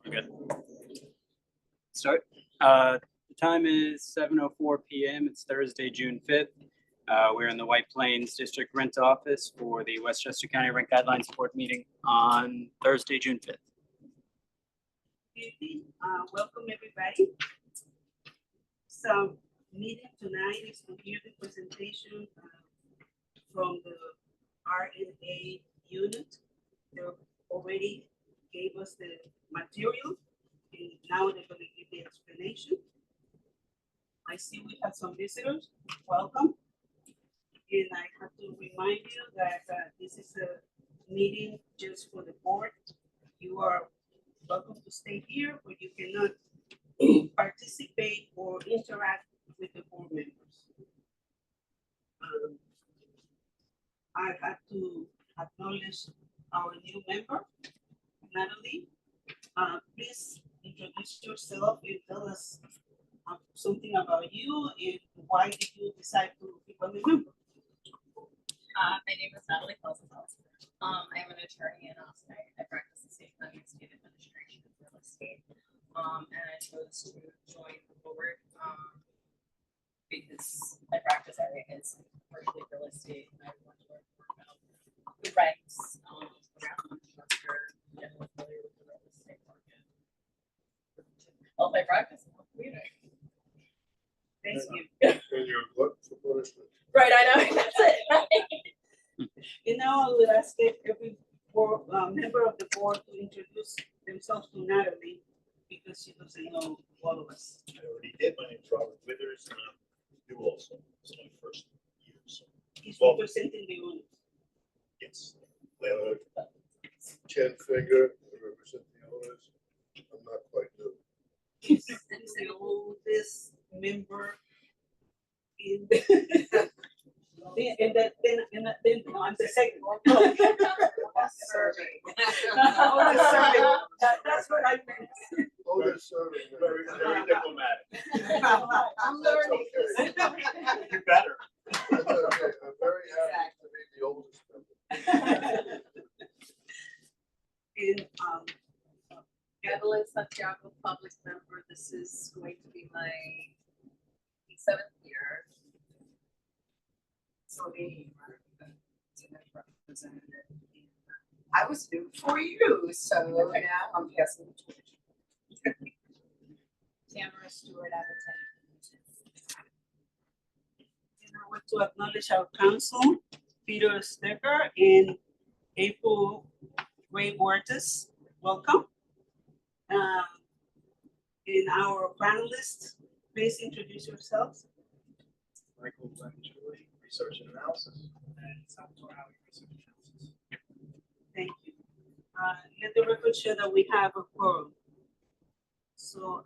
We're good. Start. The time is 7:04 p.m. It's Thursday, June 5th. We're in the White Plains District Rent Office for the Westchester County Rent Guidelines Board meeting on Thursday, June 5th. Good evening. Welcome everybody. So meeting tonight is to hear the presentation from the RNA unit. They already gave us the material and now they're going to give the explanation. I see we have some visitors. Welcome. And I have to remind you that this is a meeting just for the board. You are welcome to stay here, but you cannot participate or interact with the board members. I have to acknowledge our new member, Natalie. Please introduce yourself and tell us something about you and why did you decide to become a member? My name is Natalie Felsenfeld. I'm an attorney in Austin. I practice the state planning and state administration of real estate. And I chose to join the board because my practice area is commercial real estate and I want to learn more about the rights around Westchester and familiar with the real estate market. Well, my practice is commuting. Thank you. And you're looking for punishment. Right, I know. That's it. And now I will ask every board, member of the board to introduce themselves to Natalie because she doesn't know all of us. I already did. My name's Robert Withers, and I'm new also. It's my first year. So He's Well- representing the owner. it's 10 finger, I represent the owners. I'm not quite new. He's the oldest member in and then I'm the second one. Survey. That's what I meant. Oh, they're serving. Very diplomatic. I'm That's learning. okay. You better. That's okay. I'm very happy to be the oldest member. And Natalie S, public member. This is going to be my 7th year. Sylvia Hamer, representative. I was new for you, so now I'm passing the torch. Tamara Stewart, and I want to acknowledge our council, Peter Stecker and April Ray Huertas. Welcome. And our panelists, please introduce yourselves. Michael Gregory, research and analysis. And Salvatore Howie, research and analysis. Thank you. Let the record show that we have a quorum. So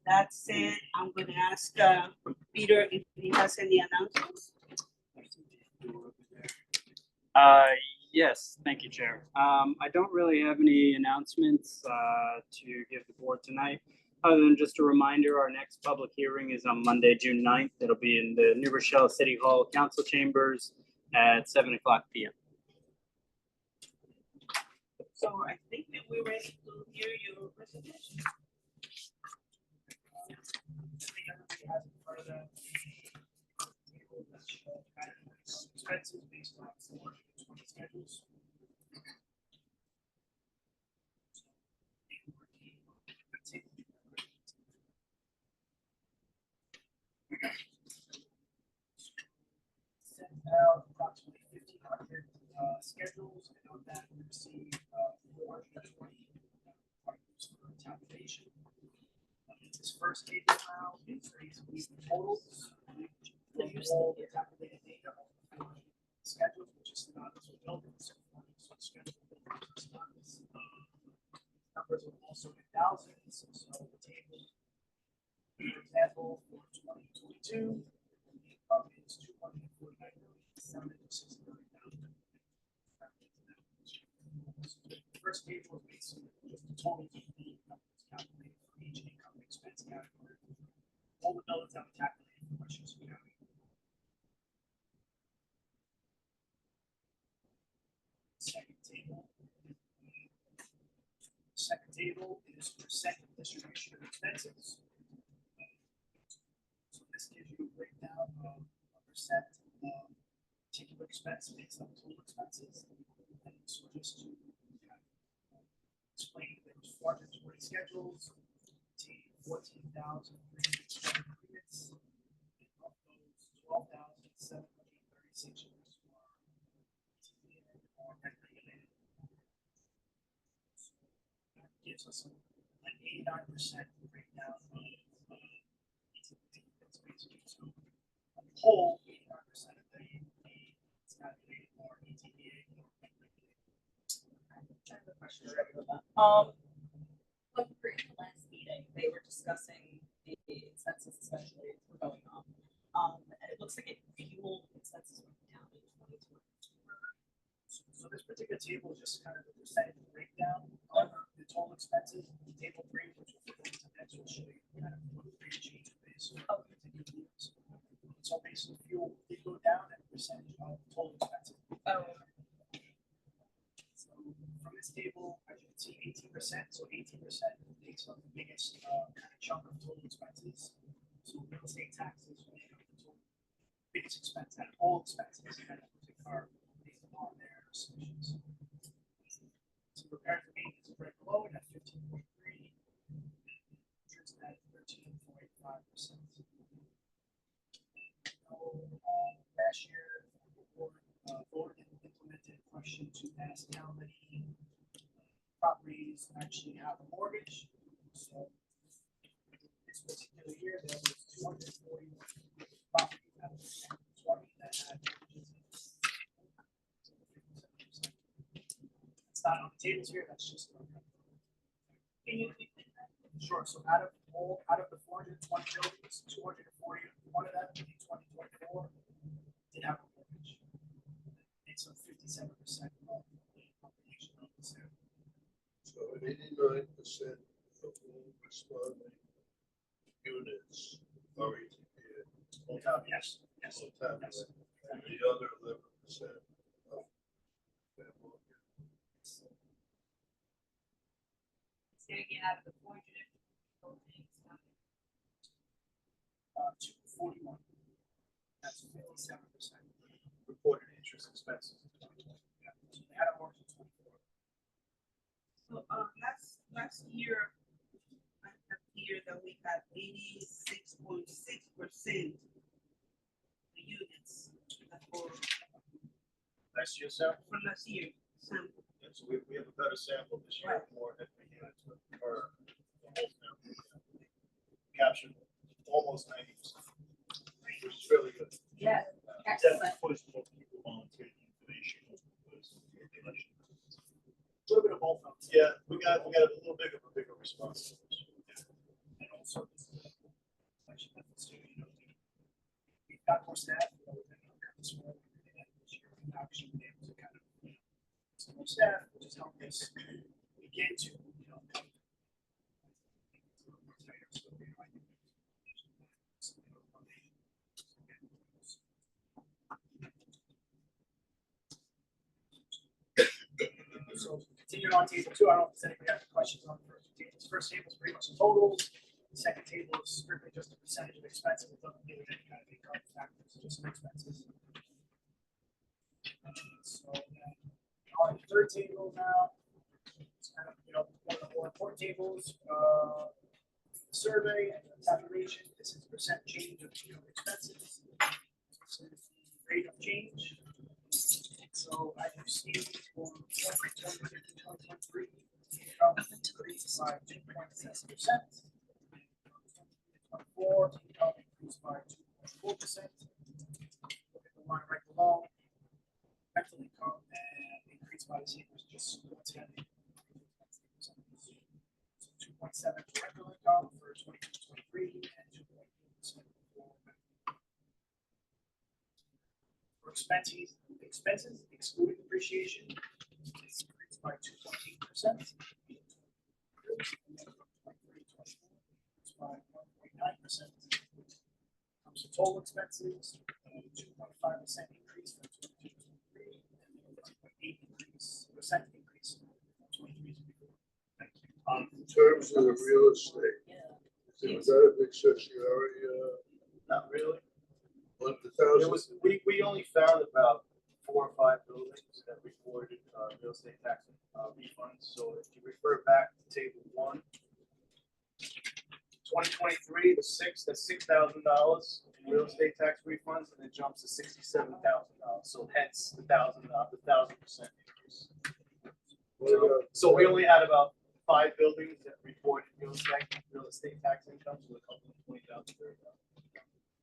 that said, I'm going to ask Peter if he has any announcements. Yes, thank you, Chair. I don't really have any announcements to give the board tonight, other than just a reminder, our next public hearing is on Monday, June 9th. It'll be in the New Rochelle City Hall Council Chambers at 7:00 p.m. So I think that we're ready to hear your presentation. Expenses based on 420 schedules. Sent out approximately 1,500 schedules, and on that we received 420 items for tabulation. This first data file is basically the totals. All the tabulated data of the schedules, which is not as we built it, so schedule numbers are also in thousands. So the table, for example, for 2022, the income is 249,769,000. The first table is basically just the total income that's calculated for each income and expense category. All the numbers that were calculated for Westchester County. Second table. Second table is percent distribution of expenses. So this gives you a breakdown of a percent of particular expense based on total expenses. And so just to explain, there was 420 schedules, 14,320 units, and of those 12,736 units were TPA or regulated. So that gives us an 89% breakdown of that's basically so on the whole 89% of the it's calculated more ETPA or regulated. I have a question already with that. When we were in the last meeting, they were discussing the expenses, especially were going up. And it looks like fuel expenses went down in 2020. So this particular table is just kind of the percentage breakdown of the total expenses. Table 3, which will go into next, will show you kind of what the rate change is. So basically fuel did go down and percentage of total expenses. Oh. So from this table, as you can see, 18%. So 18% takes up the biggest kind of chunk of total expenses. So real estate taxes make up the total biggest expense out of all expenses, kind of are based upon their assumptions. So repair and maintenance is right below it at 15.3. Interest at 13.5%. Last year, the board voted and implemented a question to ask how many properties actually have a mortgage. So this particular year, there was 240 properties out of 20 that had mortgages. It's not on the tables here, that's just. Can you repeat that? Sure, so out of the 420 buildings, 241 of them in 2024 did have a mortgage. It's a 57% of the population of the city. So 89% of all responding units are ETPA. Yes, yes, On top of yes. it. And the other 11% of their mortgage. Say again, out of the 400 buildings, 241. That's 57%. Reported interest expenses. Yeah, so they had a mortgage in 24. so last year, I have here that we had 86.6% the units that were Last year's sample. from last year sample. Yeah, so we have a better sample this year, more Equity units, but for the whole sample. Captured almost 90%, which is really good. Yeah, Definitely excellent. push more people volunteer the information. A little bit of both of them. Yeah, we got a little bit of a bigger response. And also, this is actually benefits too, you know, we've got more staff, you know, within our current school, and this year we've actually been able to kind of, some more staff, which has helped us begin to, you know, come to a little more tighter, so, you know, I think some of the foundation. So continuing on table 2, I don't know if anybody has any questions on the first table. The first table is pretty much the totals. The second table is strictly just the percentage of expenses. It doesn't deal with any kind of income factors, just some expenses. So on the third table now, it's kind of, you know, one of the more important tables. Survey and the tabulation. This is percent change of expenses. This is the rate of change. So as you see, for 2020 to 2023, income increased by 2.6%. 24, income increased by 2.4%. Look at the line right below. Rental income and increased by the same as just coincidentally. So 2.7 for rental income for 2023 and 2.8% for expenses excluding depreciation is increased by 2.8%. By 1.9%. Comes to total expenses, 2.5% increase from 22 to 23, and 1.8% increase from 23 to 24. Thank you. terms of the real estate, Yeah. was that a big certiorari, Not really. 100,000? It was, we only found about 4 or 5 buildings that reported, real estate tax, refunds. So if you refer back to table 1, 2023, that's $6,000 in real estate tax refunds, and it jumps to $67,000. So hence the 1,000% increase. What about- So we only had about 5 buildings that reported real estate tax income, so a couple of 20,000, 30,000.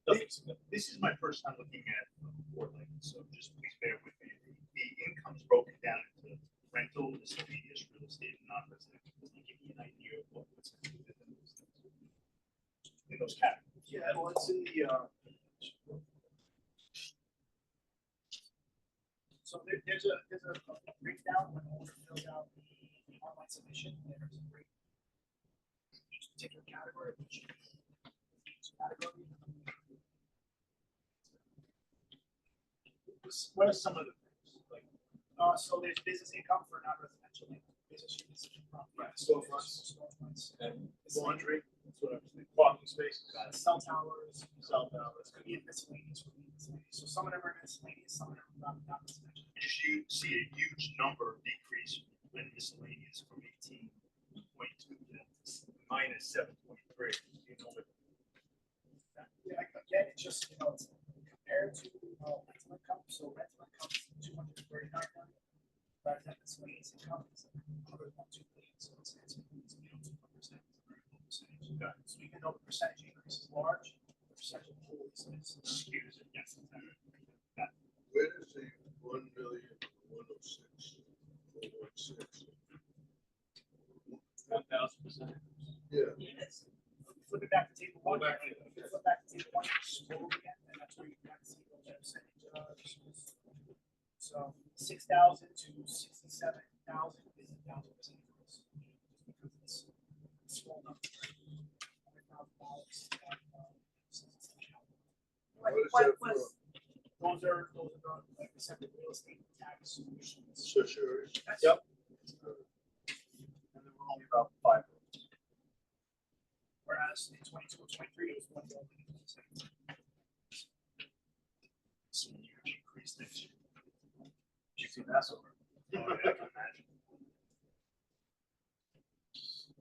Nothing significant. This is my first time looking at Portland, so just please bear with me. The income's broken down into rental, miscellaneous, real estate, and non-residential. Can you give me an idea of what's included in those things? In those categories? Yeah, well, it's in the, So there's a breakdown when the owner fills out the online submission, and there's a break. Each particular category, each category. What are some of the things, like, So there's business income for non-residential, business units, storefronts, and laundry, that's what I was thinking, parking spaces, cell towers, cell towers. could be miscellaneous. So some of them are miscellaneous, some of them are not miscellaneous. you see a huge number decrease in miscellaneous from 18.2 to minus 7.3. You know, but Yeah, again, it's just, it's compared to rental income, so rental income is 239 million, rather than miscellaneous income is 102 million, so it's 2%. So even though the percentage increase is large, the percentage of the whole is excuse it, yes. Where does the 1,106,416? 1,000%. Yeah, units. Flip it back to table 1. Go back. Flip back to table 1, scroll again, and that's where you can see the percentage. So 6,000 to 67,000 is 1,000% increase. Because it's a small number. $100,000. what is What that was, for? Those are like the separate real estate tax solutions. Certiorari? Yep. And there were only about 5. Whereas in 22 and 23, it was 1 building. So huge increase next year. You see that's over. Oh, yeah, I can imagine. So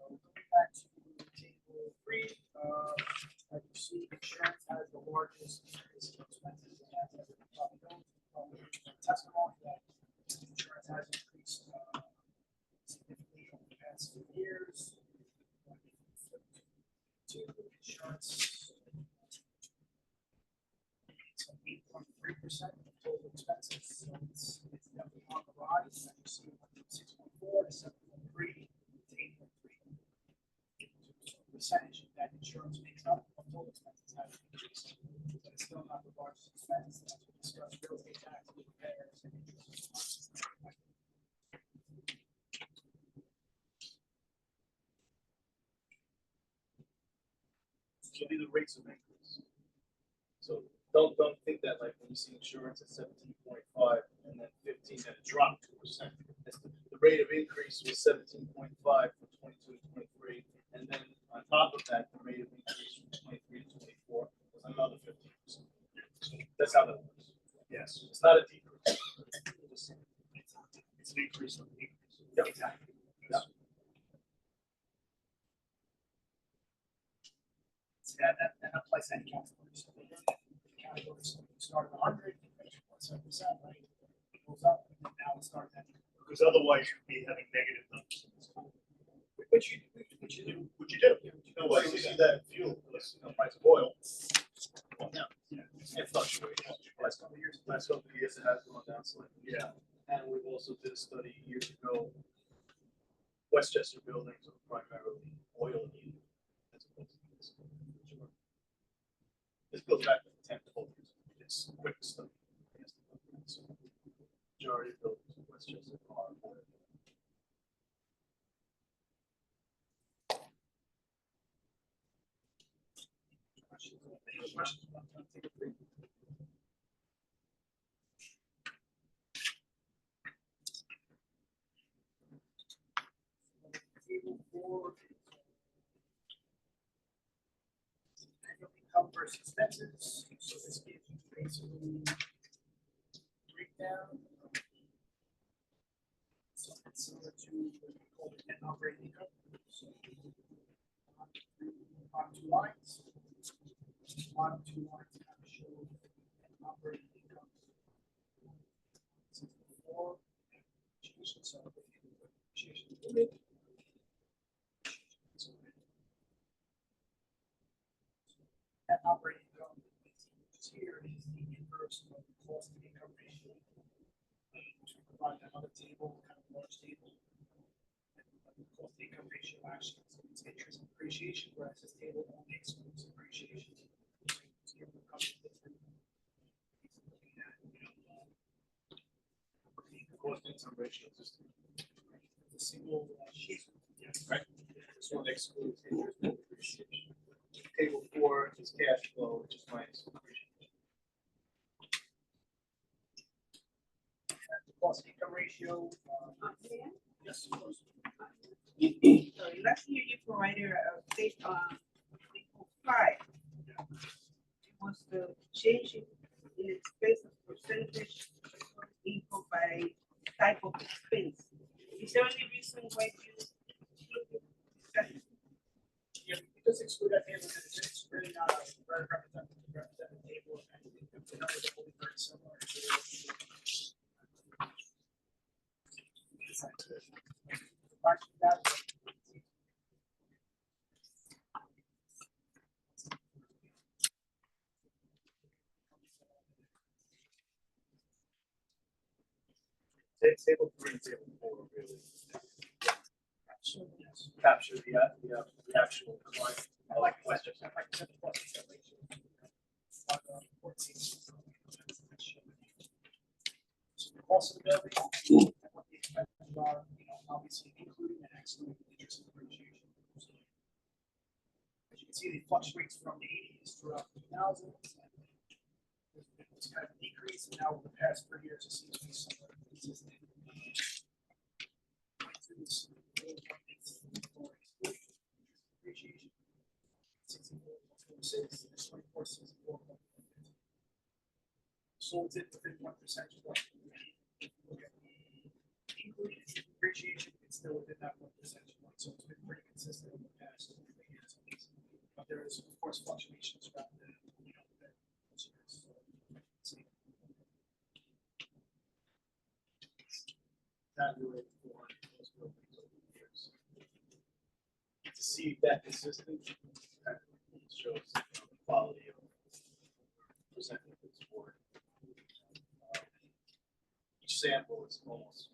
going back to table 3, as you see, insurance has the largest increase in expenses. And as everyone probably knows, testimony that insurance has increased significantly over the past few years. To insurance, it's 8.3% of total expenses, so it's definitely on the rise. As you see, it went from 6.4 to 7.3 to 8.3. So the percentage that insurance makes up of total expenses has increased, but it's still not the largest expense. As we discussed, real estate tax, repairs, and interest. So these are rates of increase. So don't think that like when you see insurance at 17.5 and then 15, that it dropped 2%. The rate of increase was 17.5 from 22 to 23, and then on top of that, the rate of increase from 23 to 24 was another 15%. So that's how that works. Yes, It's not a decrease. it's an increase on the increase. Yep, exactly. Yep. That applies to any category. So the categories start at 100, you finish 0.7%, right? It goes up, and then now it starts at. Because otherwise you'd be having negative numbers. Which you do. Which you do. You know why you see that in fuel, because price of oil. Well, now, it fluctuates. Last couple of years, it has gone down slightly. Yeah. And we've also did a study years ago. Westchester buildings are primarily oil heated. As opposed to this. This goes back to 10 to 12 years. It's a quick study. So, majority of buildings in Westchester are oil. Questions? Take a break. Table reimbursed expenses, so this gives you basically breakdown. So it's similar to what we call the net operating income. So bottom two lines. Bottom two lines kind of show net operating income. Before depreciation, so depreciation limit. Net operating income, which is here, is the inverse of the cost to income ratio. Which we provide another table, kind of large table. The cost to income ratio actually includes interest and depreciation, whereas this table only excludes depreciation. So here we're covering different. Looking at, The cost income ratio is just the single sheet. right. This one excludes interest and depreciation. Table 4 is cash flow, which is minus depreciation. The cost to income ratio. Yes, of course. So last year you provided a state equal 5. It was the change in expense of percentage equal by type of expense. Is there any reason why you? Yeah, because exclude that table, it's really not a very representative table, and the numbers are only very similar. Table 3 and table 4 really So, yes. capture the actual client. I like Westchester, I like the cost income ratio. So the cost of the building, and what the expenses are, obviously including and excluding interest and depreciation. So, as you can see, they fluctuates from the 80s throughout the 2000s. It's kind of a decrease, and now over the past 3 years, it seems to be somewhat consistent. Depreciation. 64.46, 24.64. So it's within 1% point. If you look at the including depreciation, it's still within that 1% point. So it's been pretty consistent over the past 3 years. But there is, of course, fluctuations throughout the, That related for those buildings over the years. To see that consistent, that shows the quality of presenting this board. Each sample is almost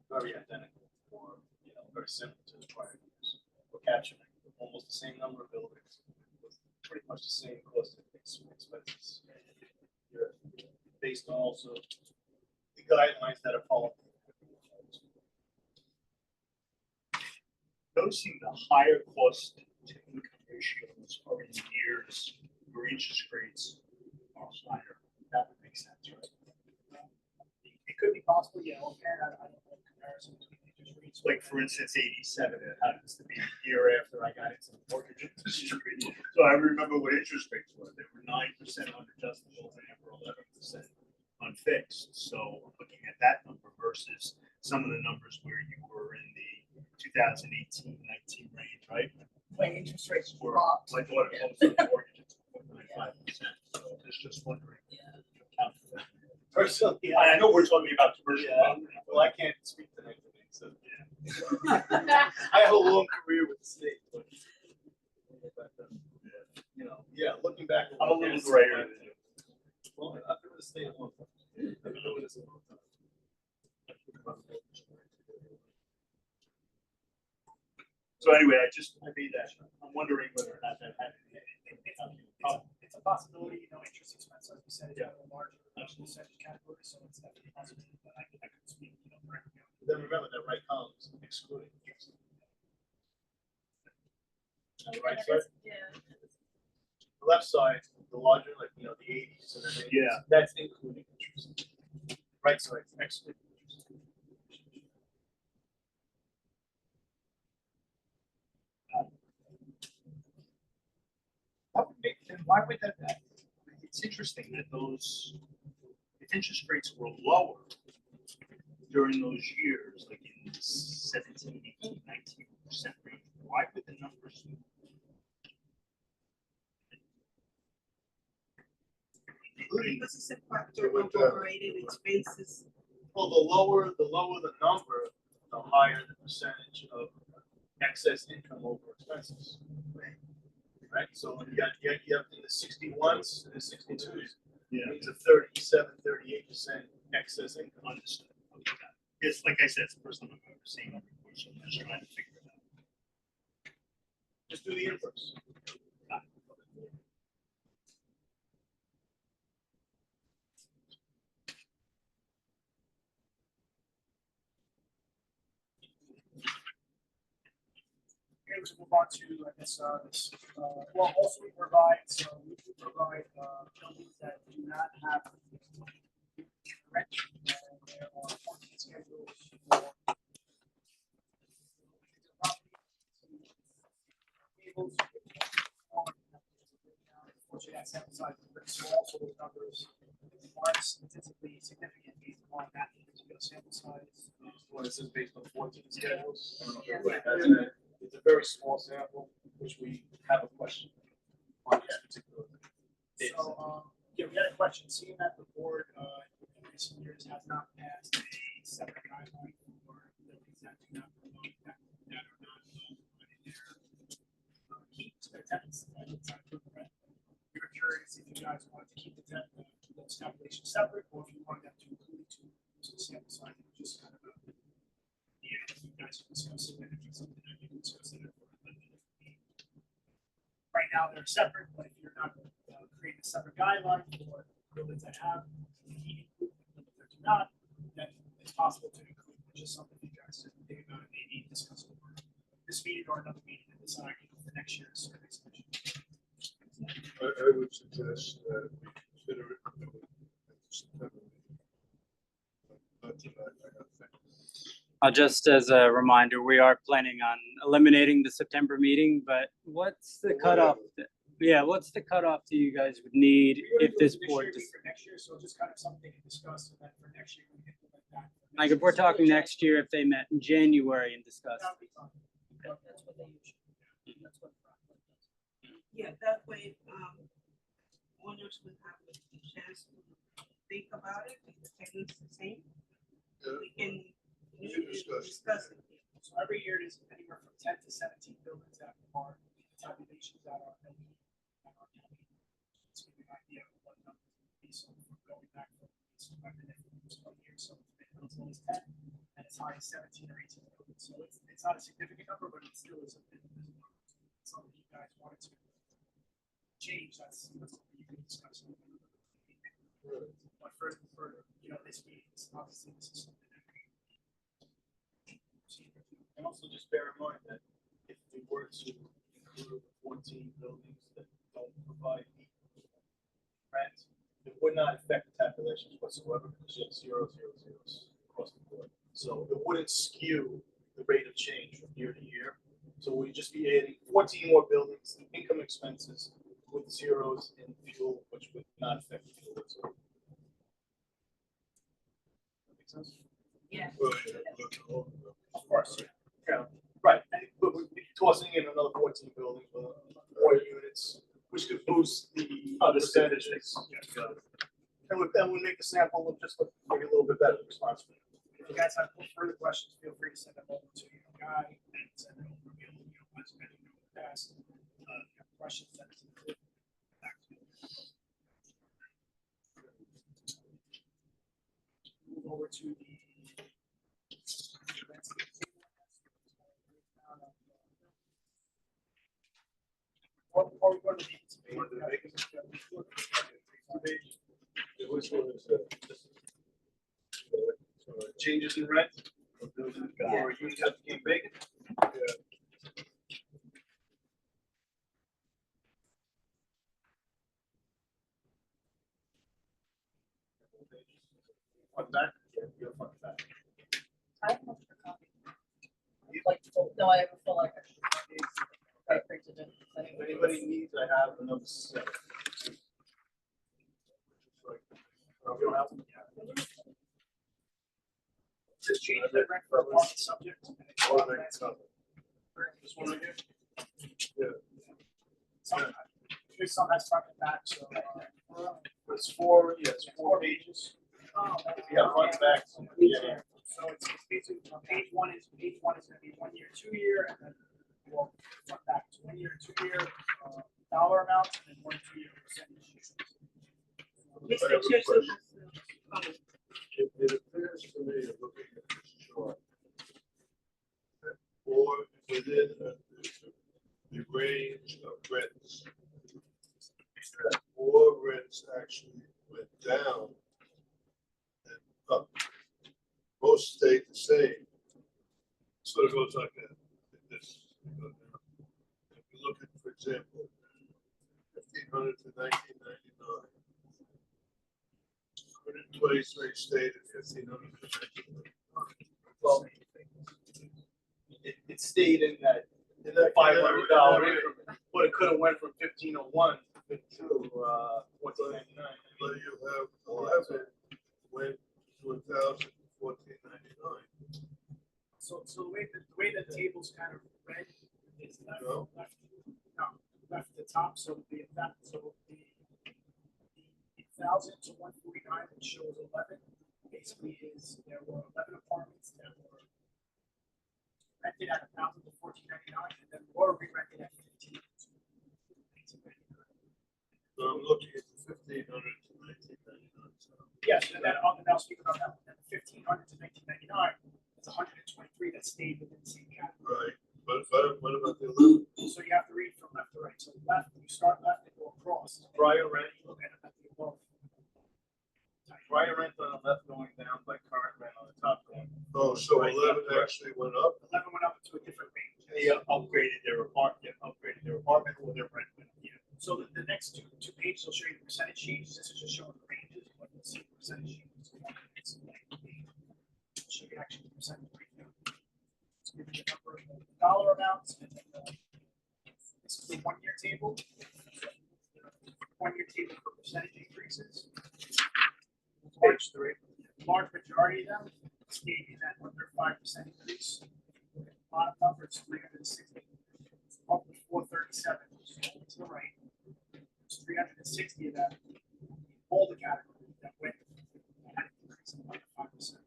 very identical, or very similar to the prior years. We're capturing almost the same number of buildings with pretty much the same cost of expenses. You're based on also the guidelines that are followed. Noticing the higher cost to income ratios are in years where interest rates are higher. That would make sense, right? it could be possible, and I don't know the comparison between interest rates. Like for instance, 87, it happens to be a year after I got into the mortgage industry. So I remember what interest rates were. They were 9% on adjustable and they were 11% on fixed. So looking at that number versus some of the numbers where you were in the 2018-19 range, right? When interest rates Or dropped. like what it was on mortgages, 95%. So just wondering. Account for that. Personally, I know we're talking about commercial. property, but- well, I can't speak to that today, so I have a long career with the state, but looking back, I'm a little grayer than you. Well, I've been with the state a long time. I've been doing this a long time. So anyway, I made that. I'm wondering whether or not that had It's a possibility, interest expense, as we said, is Yeah. a larger percentage category, so it's definitely a possibility, but I could speak, directly on Then remember that right column is excluding. On the right side, the left side, the larger, like, the 80s and the 90s, Yeah. that's including interest. Right side, excluding interest. That would make them why would that be? It's interesting that those, if interest rates were lower during those years, like in 17, 18, 19% range, why would the numbers? Because it's a factor of operating expenses. Well, the lower the number, the higher the percentage of excess income over expenses. Right, so you have in the 61s and the 62s, Yeah. it's a 37-38% excess income. Understood. Okay. It's like I said, it's the first time I've ever seen it before, so I'm just trying to figure it out. Just do the inverse. Okay, let's move on to, I guess, this, well, also we provide buildings that do not have rent, and there are parking schedules for tables. Unfortunately, that sample size is pretty small, so those numbers aren't statistically significant based upon that particular sample size. When it says based on 14 schedules, I don't know if Yeah. everybody has that. It's a very small sample, which we have a question on this particular. data set. So, yeah, we had a question, seeing that the board, in recent years has not passed a separate guideline for buildings that do not promote, that are not, in their, keeps their tenants, inside of the rent. We were curious if you guys wanted to keep the tenant, those calculations separate, or if you wanted them to include to the sample size, and just kind of, yeah, you guys can discuss it, and if it's something that you can discuss it. Right now, they're separate, but if you're not creating a separate guideline for buildings that have heating, buildings that do not, then it's possible to include, which is something you guys should think about and maybe discuss over this meeting or another meeting and decide for next year's survey session. I would suggest that we consider it in September. Not tonight, I don't think. Just as a reminder, we are planning on eliminating the September meeting, but what's the cutoff? Yeah, what's the cutoff that you guys would need We were if this doing board, year, for next year, so just kind of something to discuss, and then for next year, we can implement that. like if we're talking next year, if they met in January and discussed? That'll be fine. That's what they usually, that's what. Yeah, that way, owners will have a chance to think about it, if the tenant's the same. Yeah. We can discuss it. it. So every year, there's anywhere from 10 to 17 buildings that are tabulations that are county. To give you an idea of what numbers would be, so from going back from 20 years, so it's only 10, and as high as 17 or 18 buildings. So it's not a significant number, but it still is a bit. Something you guys wanted to change, that's something you can discuss. But for this meeting, obviously this is something that And also just bear in mind that if we were to include 14 buildings that don't provide heat rent, it would not affect the calculations whatsoever because you have 0, 0, 0s across the board. So it wouldn't skew the rate of change from year to year. So we'd just be adding 14 more buildings, income expenses with zeros in fuel, which would not affect the fuel whatsoever. That make sense? Yeah. Well, yeah, look, all of them. Of course, yeah, right, but we're tossing in another 14 buildings with more units, which could boost the percentages. And would make the sample look just look maybe a little bit better response. if you guys have further questions, feel free to send them over to your guy and send them over. Once again, pass. Have questions, send it to the group. Back to you. Move over to the. Before we go to Which one is that? Changes in rent, or units that became vacant. Front back? Yeah, you're front back. I have an extra copy. Like, no, I have a full like extra copy. I printed it. I If anybody needs, I have another set. We don't have them yet. Just change the rent for apartment subject. And it's Or all they rent. cover. This one right here. Yeah. Some has front and back, so. It's four pages. Oh, Yeah, front and back. Yeah. So it's basically, page one is gonna be 1 year, 2 year, and then, well, front back, it's 1 year, 2 year, dollar amounts, and then 1, 2 year percentage. Mr. Churchill has a comment. It appears to me, looking at this chart, that or within the range of rents, that more rents actually went down and up. Most stayed the same. So it goes like that. This, you go down. If you look at, for example, 1500 to 1999. 123 stayed at 1500 to 1999. Well, it stayed in that In that $500 increment, but it could have went from 1501 to 1499. But you have 11 went to 1,000 to 1499. So the way the table's kind of read is left, No. left at the top, so the 1,000 to 149, which shows 11, basically is, there were 11 apartments that were rented at 1,000 to 1499, and then were re-rented at 15 to 1999. So I'm looking at the 1500 to 1999. So Yes, and then I'll speak about that, and 1500 to 1999, it's 123 that stayed within the same category. right, but what about the 11? So you have to read from left to right. So left, you start left and go across. Prior rent, You look at it at the above. prior rent on the left going down, by current rent on the top going. Oh, so Right, 11 right. actually went up. 11 went up to a different range. They upgraded their apartment or their rent went up. Yeah. So the next two pages will show you the percentage changes. This is just showing the ranges, but you'll see the percentage changes. Show you actually the percentage breakdown. Let's give you the number, the dollar amounts, and then this is the 1 year table. 1 year table for percentage increases. Large majority of them stayed in that under 5% increase. Bottom number is 360. Up to 437, which is over to the right. There's 360 of them. All the categories that went had an increase of under 5%,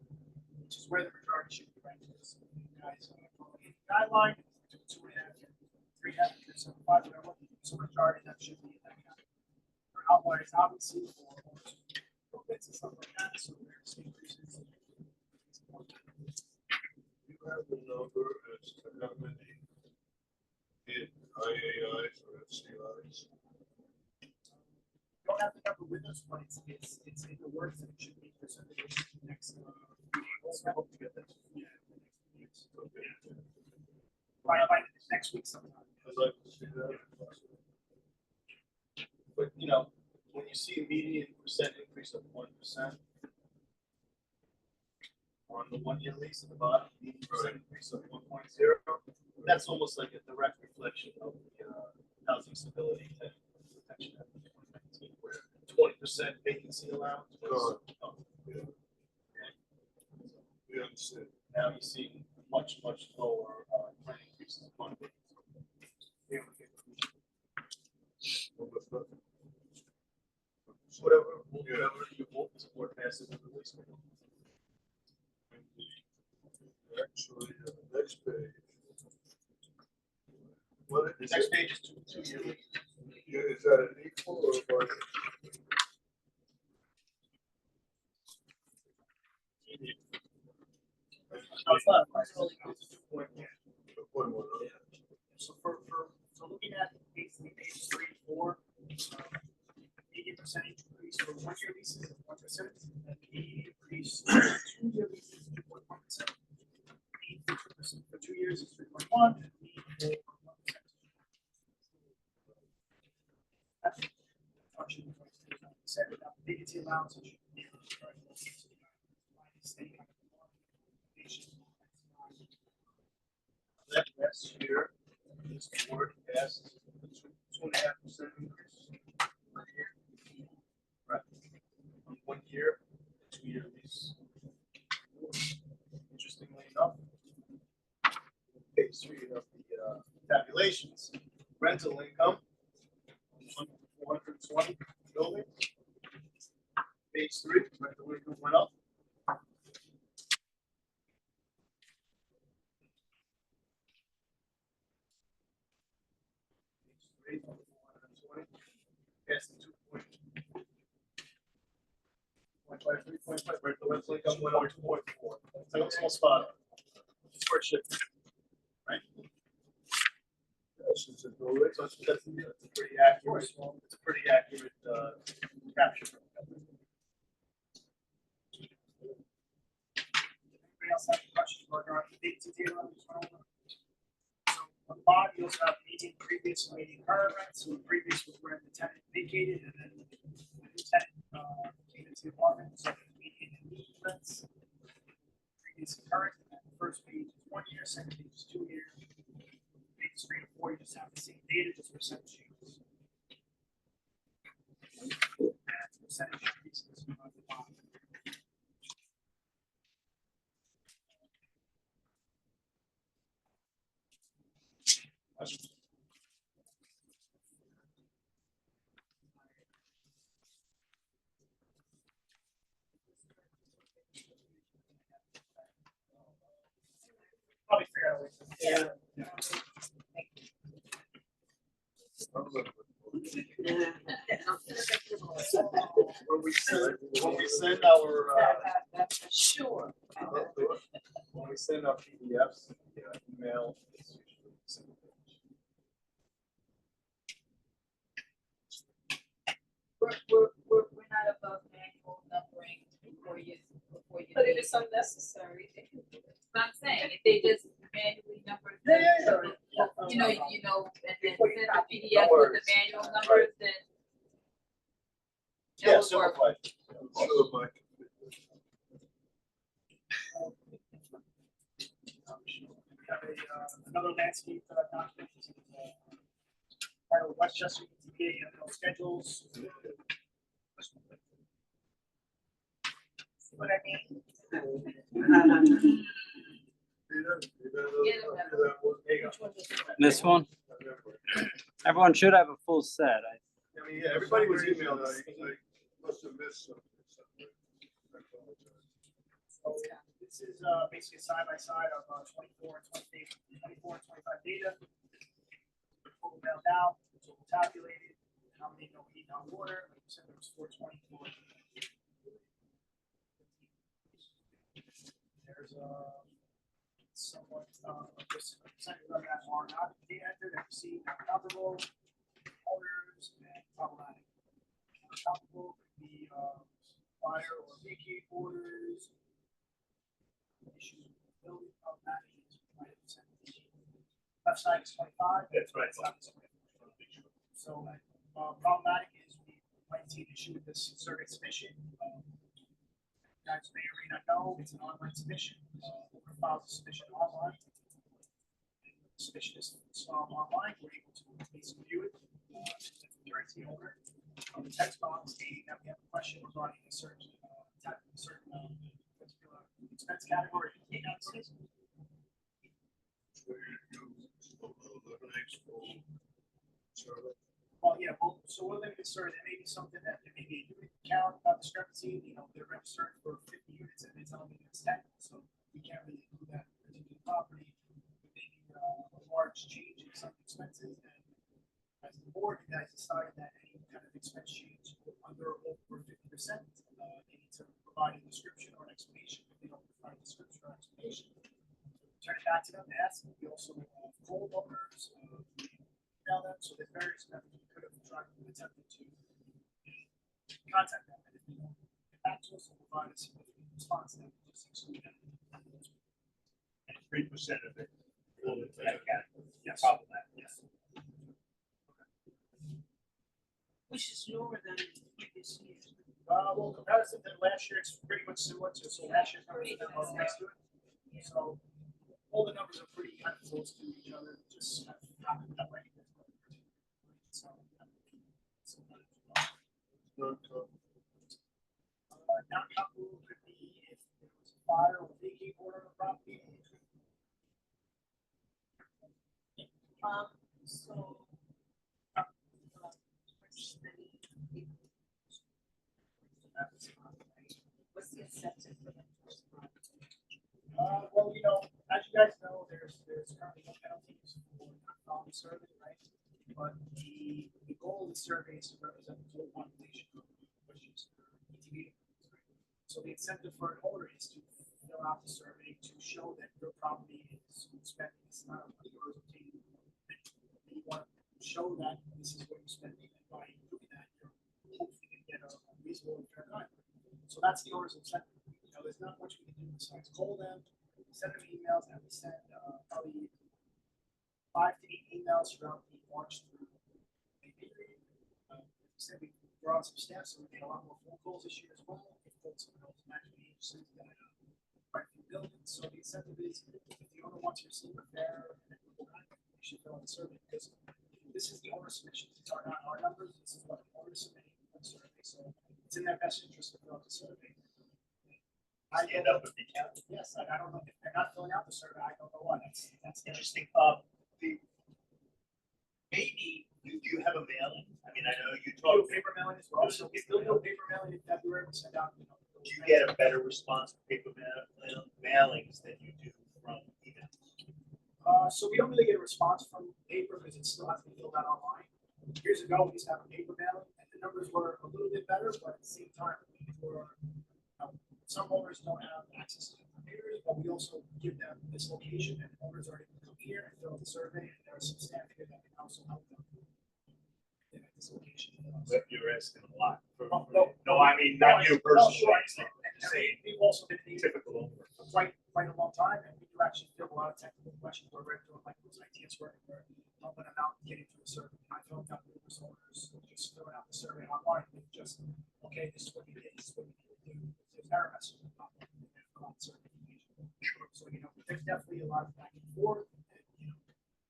which is where the majority should be ranked. Is guys following the guideline, 2.5, 3.5, 5, whatever. So majority of them should be in that category. For outliers, obviously, for bits and stuff like that. So there's increases. You have the number as to how many in IAIs or FCIs. We don't have the number with us, but it's in the works and it should be presented next. I hope to get that. Yeah. By next week sometime. I'd like to see that. But, you know, when you see a median percent increase of 1% on the 1 year lease at the bottom, median percent increase of 1.0, that's almost like a direct reflection of the housing stability and protection act of 2019, where 20% vacancy allowance was. Yeah. We understand. Now you see much lower rent increases on vacancy. Whatever you vote, the board passes in the lease. Actually, the next page. What The is next it? page is two year lease. Yeah, is that an equal or a minus? No, it's not. It's really good. It's a 2.1. 2.1, huh? So for looking at basically pages 3 and 4, median percentage increase for 1 year leases is 1%, and median increase for 2 year leases is 2.1%. Median for 2% for 2 years is 3.1, and median for 1%. That's the function of the said without the vacancy allowance, it should be Last year, this board passed the of the tabulations. Rental income, 420 building. Page 3, rental income went up. Page 3, 420. Yes, 2.5, rental income went up 2.4. It's like a small spot. It's where it should be, right? So that's a pretty accurate, it's a pretty accurate capture. Anybody else have any questions regarding the dates and data on this one? So on the bottom, you also have median previous and median current rent. So the previous was where the tenant vacated and then the new tenant came into the apartment. So the median and median rents. Previous and current, and then the first page is 1 year, second page is 2 years. Page 3 and 4, you just have the same data, just percentage changes. And percentage increases on the bottom. Probably figure out a way to. Yeah. When we send our Sure. when we send our PDFs, email. It's usually the same page. We're not above manual numbering before you. But if it's unnecessary, they can do it. But I'm saying, if they just manually number. You know, and then send the PDF with the manual numbers, then. that Yeah, would work. simplified. We have another landscape document. Part of Westchester ETA and schedules. See what I mean? There you go. This one? Everyone should have a full set. I mean, yeah, everybody was emailed us. I must have missed something. I apologize. So this is basically a side by side of 24 and 25 data. Total mailed out, total tabulated, how many don't heat on water. Like you said, there was 424. There's somewhat percentage of that are not being entered and received not comparable, owners and problematic. Comparable could be fire or vacate orders. Issues with the building, problematic is right percentage. Left side is 25. That's right. Left side is 24. So problematic is we might see an issue with this survey submission. You guys may or may not know, it's an online submission. We're files a submission online. And the submission is online, we're able to basically view it. Guarantee owner of the text box stating that we have a question regarding a certain particular expense category. Well, yeah, well, so we're limited, sir, there may be something that there may be a count discrepancy, they're registered for 50 units and they tell me it's 10, so we can't really do that particular property. Maybe a large change in some expenses, and as the board, you guys decided that any kind of expense change under or over 50%, they need to provide a description or an explanation. If they don't provide a description or explanation, turn it back to them, ask them. We also phone numbers, email them, so there's various methods we could have tried to attempt to contact them. And if they don't get back to us, they'll provide a significant response. Then we just exclude them. And 3% of it, fall into that category. Yes. Problematic. Yes. Which is lower than previous years. Well, comparison to last year, it's pretty much similar to, so last year's numbers are next to it. So all the numbers are pretty kind of close to each other, just kind of happened that way. So, non-comparable could be if there was a fire or vacate order on the property. So. What's the incentive for them to respond? Well, you know, as you guys know, there's currently no penalties for not following the survey, right? But the goal of the survey is to represent the total population of Westchester ETV. So the incentive for an owner is to fill out the survey to show that your property is spending this amount of money or is obtaining. You want to show that this is what you're spending, and by doing that, you're hopefully going to get a reasonable and fair value. So that's the owner's incentive. You know, there's not much we can do besides call them, send them emails, and we send probably 5 to 8 emails throughout the March through May period. We said we brought on some staff, so we made a lot more phone calls this year as well. We called some of those management agencies that quite a few buildings. So the incentive is if the owner wants to receive a fair and equitable contract, they should fill out the survey because this is the owner's submissions. These are not our numbers. This is what the owner submitted for the survey. So it's in their best interest to fill out the survey. Stand up with the county. Yes, I don't know if they're not filling out the survey. I don't know why. That's Interesting. Maybe do you have a mailing? I mean, I know you do talk. paper mailing as well. So we still do paper mailing in February. We send out. Do you get a better response from paper mailings than you do from email? So we don't really get a response from paper because it still has to be filled out online. Years ago, we used to have a paper mailing, and the numbers were a little bit better, but at the same time, some owners don't have access to the computers, but we also give them this location, and owners are able to come here and fill out the survey, and there are some staff here that can also help them. At this location. But you're asking a lot. No, I mean, not you personally. And we've also been in Typical owner. for quite a long time, and we do actually field a lot of technical questions where we're doing like those ITS work, we're helping them out getting through the survey. I filled out numerous owners just filling out the survey online with just, okay, this is what you did, this is what you need to do. There's error messages that pop up and they've got certain information. So, you know, there's definitely a lot of back and forth, and, you know,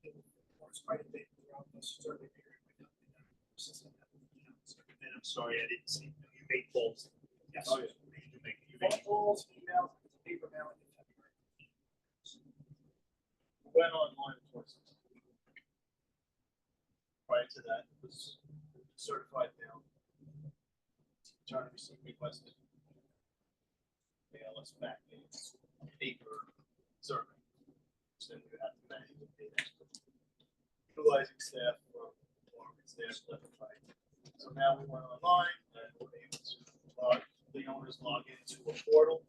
it works quite a bit throughout the survey period with the system that we have. And I'm sorry, I didn't see, you made calls. Yes. Oh, yeah. You make Phone calls, emails, paper mailing in February. Went online twice. Prior to that, it was certified mail. Return receipt requested. Mail us back a paper survey. So then you have to manually pay that. Utilizing staff from staff left and right. So now we went online and we're able to the owners log into a portal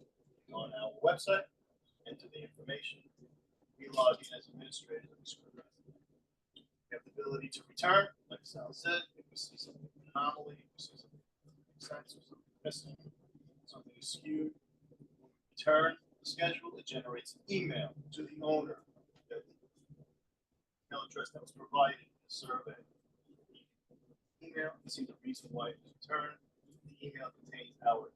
on our website, enter the information. We log in as administrators of the school resident. We have the ability to return, like Sal said, if we see something anomaly, if we see something that makes sense or something missing, something is skewed. When we return the schedule, it generates an email to the owner. The email address that was provided in the survey. Email, you see the reason why it was returned. The email contains our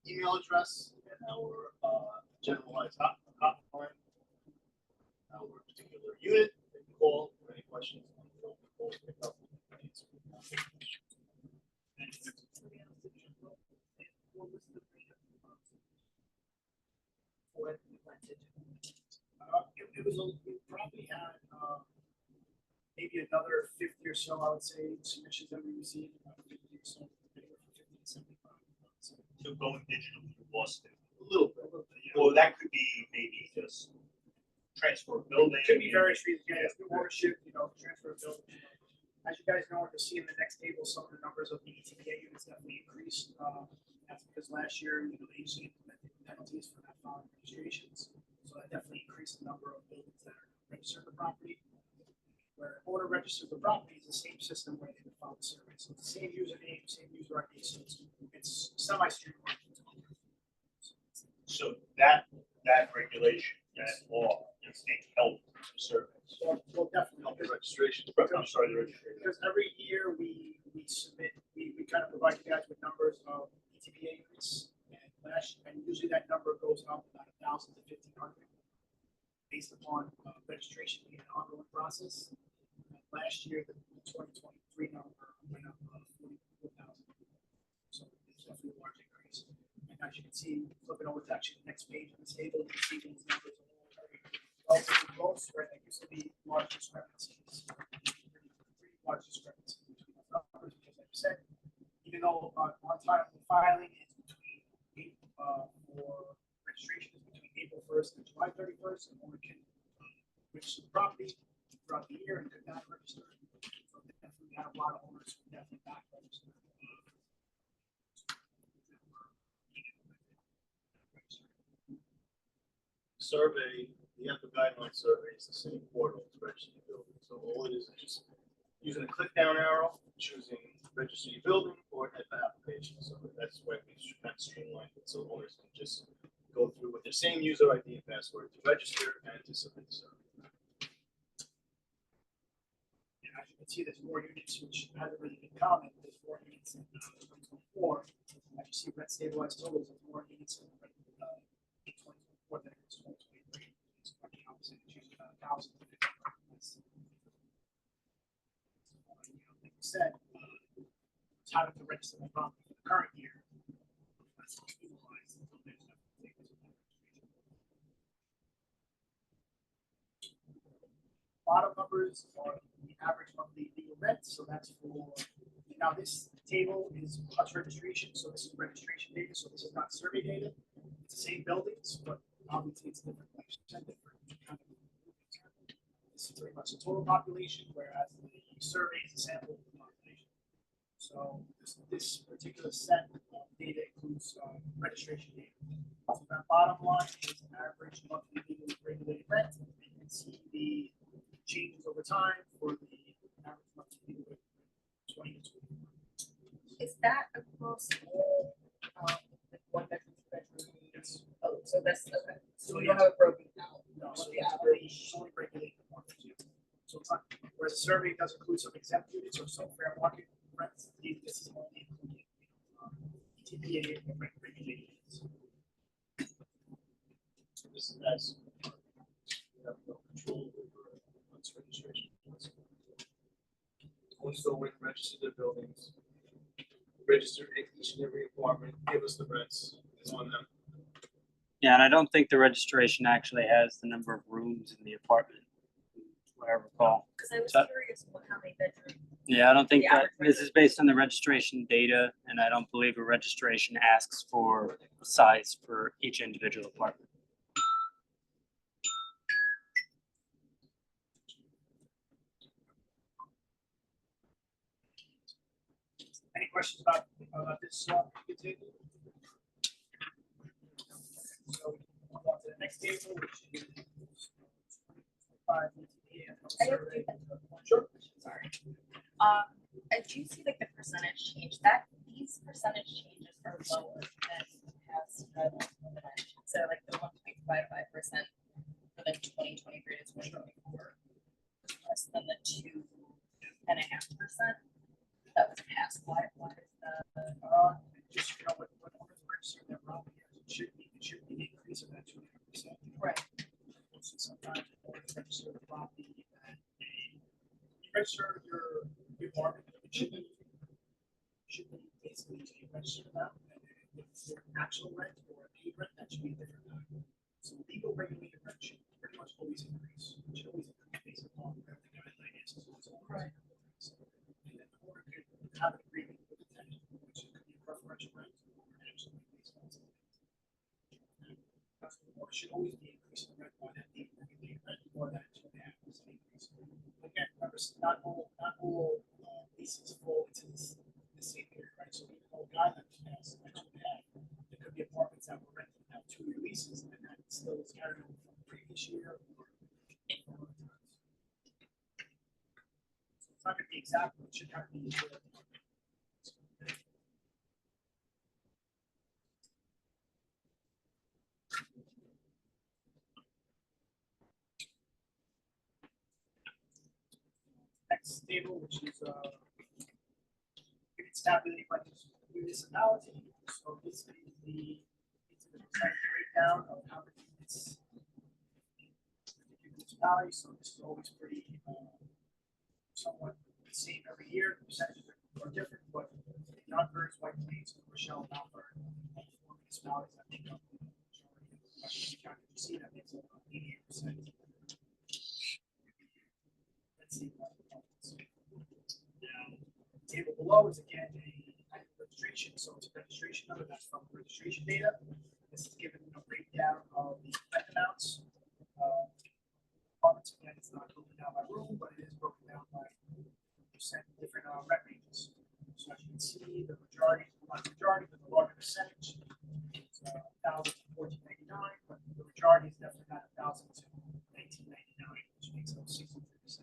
email address and our generalized hotline, our particular unit. They can call for any questions on the phone. Call, pick up, and answer. It was we probably had maybe another 50 or so, I would say, submissions that we received. About 50 or so, anywhere from 50 to 75. So going digital, you lost it. A little bit. Well, that could be maybe just transfer of building. It could be various reasons. Yeah, it's new ownership, you know, transfer of building. As you guys know, you'll see in the next table, some of the numbers of the ETPA units definitely increased. That's because last year, you know, the agency implemented penalties for not filing registrations. So that definitely increased the number of buildings that are registered the property. Where owner registers the property is the same system where they would file the survey. So it's the same username, same user ID, so it's semi-streamlined. So that regulation, that law, is being held for surveys. Well, definitely. Help the registration. I'm sorry, the registration. Because every year we submit, we kind of provide you guys with numbers of ETPA units. And usually that number goes up about 1,000 to 1,500 based upon registration being an ongoing process. Last year, the 2023 number went up 44,000. So it's definitely a large increase. And as you can see, flipping over to actually the next page on this table, you can see these numbers are all very relatively close, where they used to be large discrepancies. Pretty large discrepancies between the numbers, because like I said, even though on time filing is between for registration is between April 1st and July 31st, and owner can register the property throughout the year and could not register. So definitely have a lot of owners who definitely not register. Survey, the EPA guideline survey is the same portal to register your building. So all it is just using a click down arrow, choosing register your building or EPA application. So that's when we kind of streamline it. So owners can just go through with their same user ID and password to register and to submit the survey. And as you can see, there's more units, which hasn't really been common. There's more units in 2024. As you see, rent stabilized totals, there's more units in 2024 than it was 2023. It's quite the opposite. It's usually about 1,000. Like you said, it's having to register the property for the current year. That's not utilized until there's nothing. Bottom numbers are the average monthly legal rent, so that's for, now this table is HUD's registration, so this is registration data, so this is not survey data. It's the same buildings, but obviously it's different. This is pretty much the total population, whereas the survey is a sample of the population. So this particular set of data includes registration data. So that bottom line is an average monthly legally regulated rent. You can see the changes over time for the average monthly legally regulated 20 to 24. Is that across all, like one bedroom, two bedroom? Yes. Oh, so that's, okay. So So you don't have it broken out? No, so The it's average. only regulated one or two. So it's not, whereas the survey does include some exempt units or some fair market rents, this is only including TPA and regulated units. So this is as you have no control over one's registration. Owners go in, register their buildings, register each and every apartment, give us the rents, it's on them. Yeah, and I don't think the registration actually has the number of rooms in the apartment, what I recall. Cause I was So- curious about how many bedrooms. Yeah, I don't think The that, average this is based on the registration data, and I don't believe a registration asks for size for each individual apartment. Any questions about this table? So we move on to the next table, which is 5 ETA survey. Sure. Sorry. I do see like the percentage change, that these percentage changes are lower than past guidelines. So like the 1.55% for the 2023 to 2024, less than the 2.5%. That was past. Why is that? Just, when owners register their property, it should be an increase of that 2.5%. Right. So sometimes owners register the property and you register your apartment, it should be basically a registered amount, and if it's an actual rent or a paid rent, that should be a different amount. So legal regulated rent should pretty much always increase, based upon whatever the guideline is. So it's all right. And then the owner could have an agreement with the tenant, which could be a preferential rent or actually based on something. That's the owner should always be increasing the rent by that legal regulated rent or that 2.5% increase. Again, remember, not all leases fall into the same period, right? So even though guidelines pass at 2.5, there could be apartments that were rented have 2-year leases, and that still is carried over from the previous year or from other times. So it's not going to be exact, but it should kind of be. Next table, which is it's tabulated by municipality. So this is the percent breakdown of how many units in municipality. So this is always pretty somewhat the same every year. The percentages are different, but Yonkers, White Plains, Rochelle, Malvern, all 4 municipalities that make up the majority of the Westchester County. You see that makes up 88%. let's see what happens. Now, the table below is again a type of registration, so it's a registration number, that's from the registration data. This is given a breakdown of the rent amounts. Apartments, again, it's not broken down by room, but it is broken down by percent different rent ranges. So as you can see, the majority, not the majority, but the larger percentage is 1,000 to 1499, but the majority is definitely not 1,000 to 1999, which makes up 63%.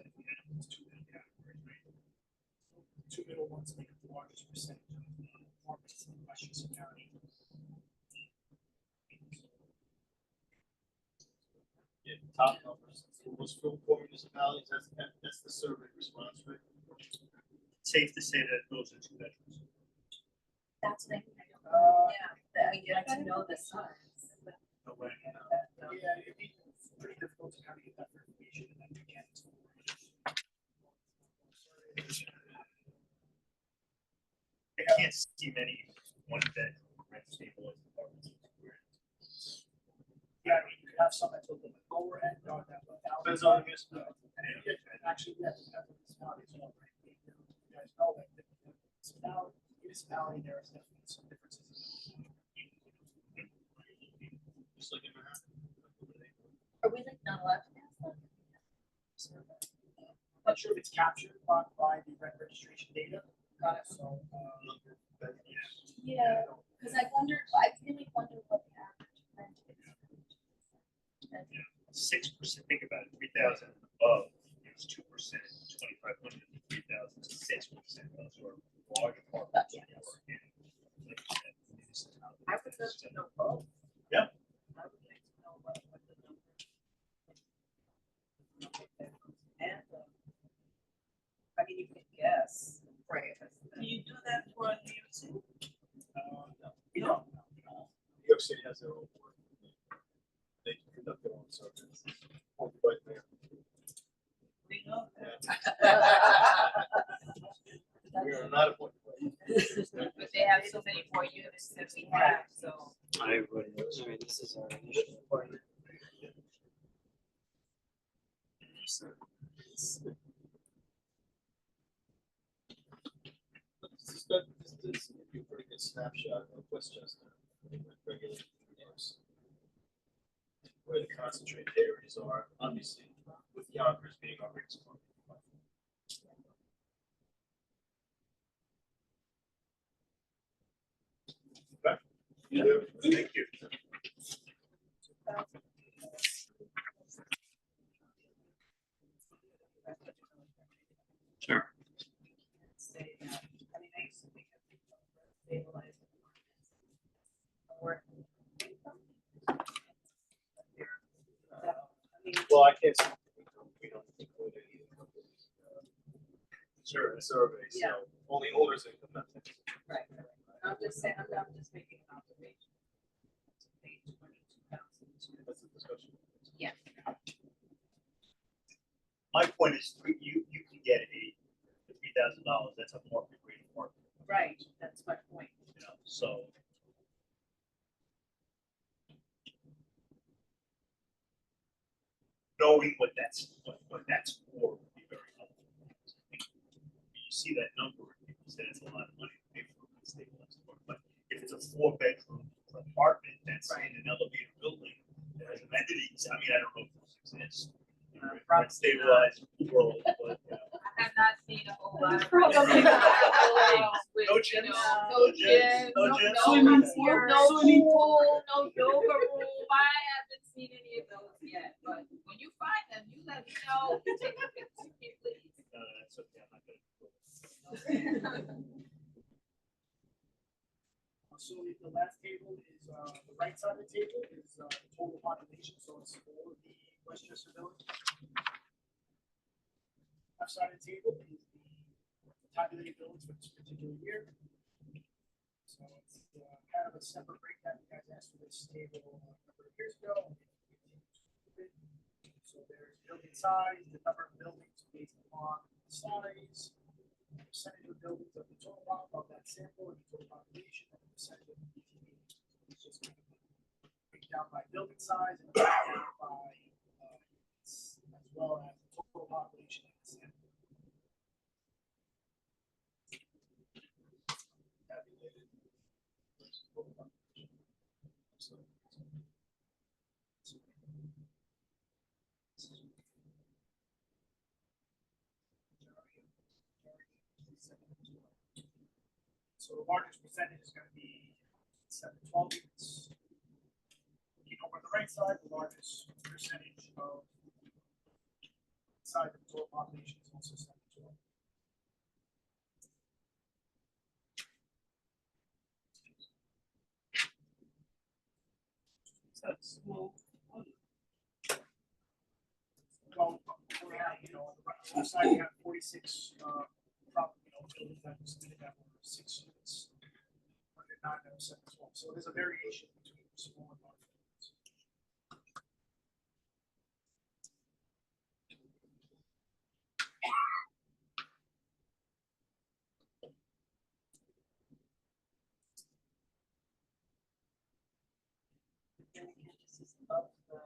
If you add up those two middle categories, right? The two middle ones make up the largest percentage of apartments in Westchester County. Yeah, top numbers, most full core municipalities, that's the survey response rate. Safe to say that those are 2 bedrooms. That's what I think. Yeah, I get to know the size. No way. Yeah, it'd be pretty difficult to kind of get that information, and then again, it's I can't see many 1-bedroom rent stabilized apartments. yeah, I mean, you could have some at the lower end or that 1,000. Depends on the municipality. And actually, yeah, you have the municipalities as well, right? You guys know that the municipality, there is definitely some differences. Just like in Manhattan. Are we like not allowed to ask them? I'm not sure if it's captured by the rent registration data. Got it. So, Yeah, because I really wondered what the average rent is. 6%, think about it, 3,000 above is 2%, 2,500 to 3,000 to 6%. Those are large apartments. Yeah. I would love to know both. Yeah. I would like to know what the number. And, I mean, you can guess, right? Do you do that for New York City? no, we don't. New York City has their own board. They can conduct their own surveys. Right there. We know that. We are not appointed. But they have so many more units than we have, so. I would, I mean, this is our initial appointment. This is a pretty good snapshot of Westchester. Regular years. Where the concentrated areas are, obviously, with Yonkers being our biggest one. Okay. Yeah. Thank you. Sure. Say that, I mean, I used to think of stabilized apartments. Or income. I mean, Well, I can't say we don't include any surveys, Yeah. so only owners income, not taxes. right, I'm just saying, I'm just making an observation. Page 22,000. That's the discussion. Yeah. My point is, you can get a $3,000, that's a market rate apartment, Right, that's my point. you know, so. Knowing what that's for would be very helpful. You see that number, you say it's a lot of money to pay for a stabilized apartment, but if it's a 4-bedroom apartment that's in an elevated building that has amenities, I mean, I don't know if those exist. Probably Stabilized world, but, I have not seen a whole lot of. Probably not. No gym, No gym, no no gym. swimming Okay. pool, no pool, no yoga room. I haven't seen any of those yet, but when you find them, you let me know. Take a picture, please. That's okay, I'm not gonna. So the last table is, the right side of the table is the total population, so it's for the Westchester Village. Left side of the table is the tabulated billings for this particular year. So it's kind of a separate breakdown. You guys asked for this table a number of years ago. So there's building size, the number of buildings based upon the size, the percentage of buildings of the total of that sample and the total population, and the percentage of the BTV. It's just kind of break down by building size and break down by as well as the total population of the sample. So the largest percentage is gonna be 7-12 units. Looking over the right side, the largest percentage of size of the total population is also 7-12. So it's small. Well, we have, you know, on the left side, we have 46, buildings that were submitted that were 6 units. 109 that were 7-12. So there's a variation between small and large buildings. Of the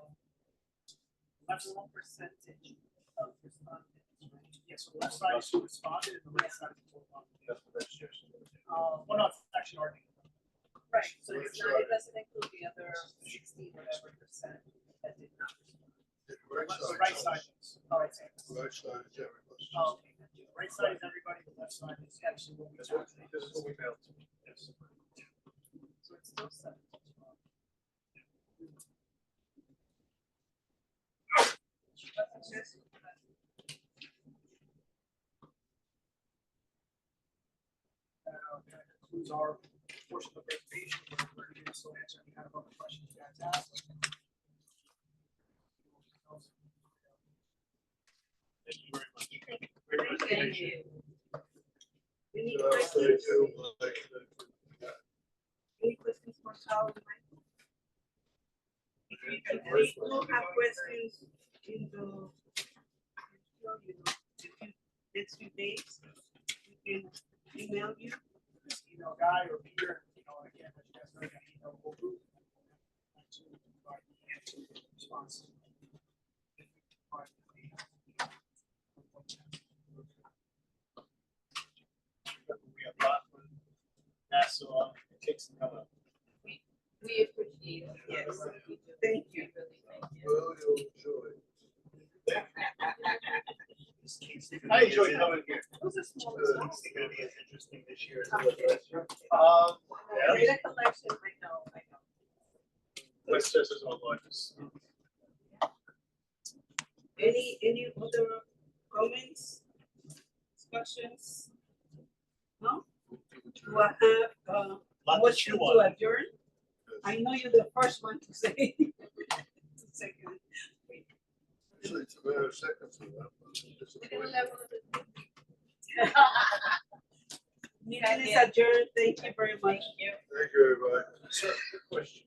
Left small percentage of respondents, right? Yeah, so the left side is who responded, and the right side is the total population. That's the registration. Well, no, it's actually our data. Right, so it's not, it doesn't include the other 60 whatever percent that did not respond. The right The side. right side is. The right side is. Right side is everybody. Oh, okay. The right side is everybody, the left side is actually what we This is calculate. this is what we mailed to. Yes. So it's still 7 to 12. Yes. That concludes our portion of the presentation. We're going to also answer any kind of other questions you guys have. Thank you very much. Great Thank presentation. you. Any So, thank questions? you. Like, Any questions for Charles? If you Thank you. do have questions in the, next few days, we can email you. This email guy or Peter, again, as you guys know, that email will group to provide the answer response. We have Rockland, Nassau, Kingston coming up. We appreciate it. Yes. We do. Thank you. We really thank you. Well, you'll enjoy. I enjoy coming here. Those are small. It's gonna be as interesting this year as it was Okay. last year. Yeah. Data collection, I know. Westchester's our largest. Any other comments, discussions? No? Do I have, Lot to motion chew to on. adjourn? I know you're the first one to say. Second. Actually, it's a matter of seconds. for that. It's a We can point. level it. Meeting is adjourned. Thank you very much. Thank you. Thank you, everybody. Sir, good question.